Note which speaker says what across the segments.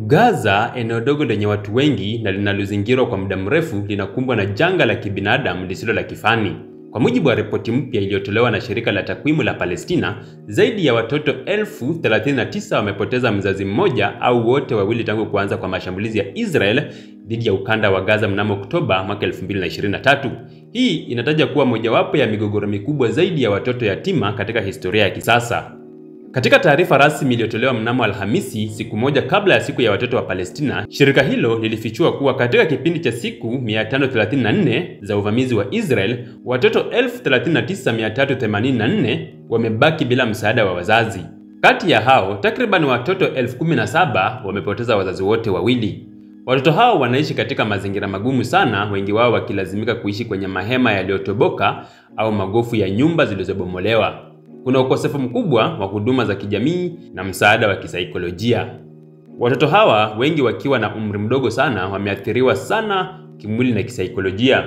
Speaker 1: Gaza, eneo dogo lenye watu wengi na linalozingirwa kwa muda mrefu, linakumbwa na janga la kibinadamu lisilo la kifani. Kwa mujibu wa ripoti mpya iliyotolewa na shirika la takwimu la Palestina, zaidi ya watoto 39,000 wamepoteza mzazi mmoja au wote wawili tangu kuanza kwa mashambulizi ya Israel dhidi ya ukanda wa Gaza mnamo Oktoba mwaka 2023. Hii inataja kuwa mojawapo ya migogoro mikubwa zaidi ya watoto yatima katika historia ya kisasa. Katika taarifa rasmi iliyotolewa mnamo Alhamisi, siku moja kabla ya siku ya watoto wa Palestina, shirika hilo lilifichua kuwa katika kipindi cha siku 534 za uvamizi wa Israel, watoto 39,384 wamebaki bila msaada wa wazazi. Kati ya hao, takriban watoto 17,000 wamepoteza wazazi wote wawili. Watoto hao wanaishi katika mazingira magumu sana, wengi wao wakilazimika kuishi kwenye mahema yaliyotoboka au magofu ya nyumba zilizobomolewa. Kuna ukosefu mkubwa wa huduma za kijamii na msaada wa kisaikolojia. Watoto hawa, wengi wakiwa na umri mdogo sana, wameathiriwa sana kimwili na kisaikolojia.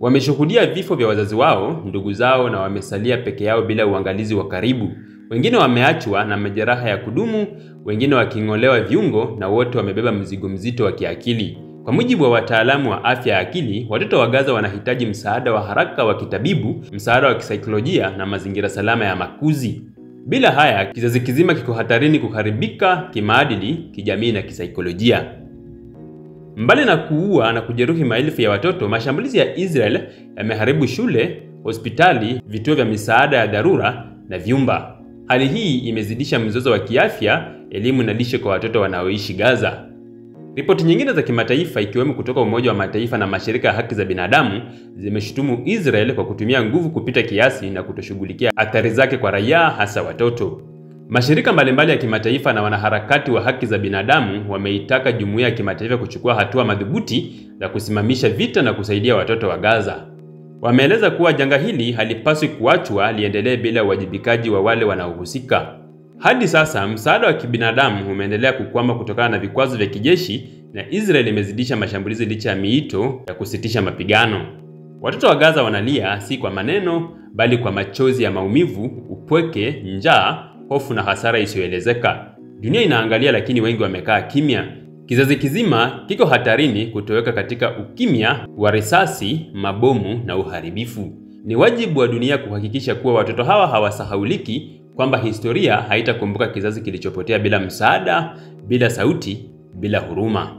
Speaker 1: Wameshuhudia vifo vya wazazi wao, ndugu zao, na wamesalia peke yao bila uangalizi wa karibu. Wengine wameachwa na majeraha ya kudumu, wengine waking'olewa viungo, na wote wamebeba mzigo mzito wa kiakili. Kwa mujibu wa wataalamu wa afya ya akili, watoto wa Gaza wanahitaji msaada wa haraka wa kitabibu, msaada wa kisaikolojia na mazingira salama ya makuzi. Bila haya, kizazi kizima kiko hatarini kuharibika kimaadili, kijamii na kisaikolojia. Mbali na kuua na kujeruhi maelfu ya watoto, mashambulizi ya Israel yameharibu shule, hospitali, vituo vya misaada ya dharura na vyumba. Hali hii imezidisha mzozo wa kiafya, elimu na lishe kwa watoto wanaoishi Gaza. Ripoti nyingine za kimataifa, ikiwemo kutoka Umoja wa Mataifa na mashirika ya haki za binadamu, zimeshutumu Israel kwa kutumia nguvu kupita kiasi na kutoshughulikia athari zake kwa raia, hasa watoto. Mashirika mbalimbali ya kimataifa na wanaharakati wa haki za binadamu wameitaka jumuiya ya kimataifa kuchukua hatua madhubuti za kusimamisha vita na kusaidia watoto wa Gaza. Wameeleza kuwa janga hili halipaswi kuachwa liendelee bila uwajibikaji wa wale wanaohusika. Hadi sasa, msaada wa kibinadamu umeendelea kukwama kutokana na vikwazo vya kijeshi, na Israel imezidisha mashambulizi licha ya miito ya kusitisha mapigano. Watoto wa Gaza wanalia si kwa maneno, bali kwa machozi ya maumivu, upweke, njaa, hofu na hasara isiyoelezeka. Dunia inaangalia, lakini wengi wamekaa kimya. Kizazi kizima kiko hatarini kutoweka katika ukimya wa risasi, mabomu na uharibifu. Ni wajibu wa dunia kuhakikisha kuwa watoto hawa hawasahauliki, kwamba historia haitakumbuka kizazi kilichopotea bila msaada, bila sauti, bila huruma.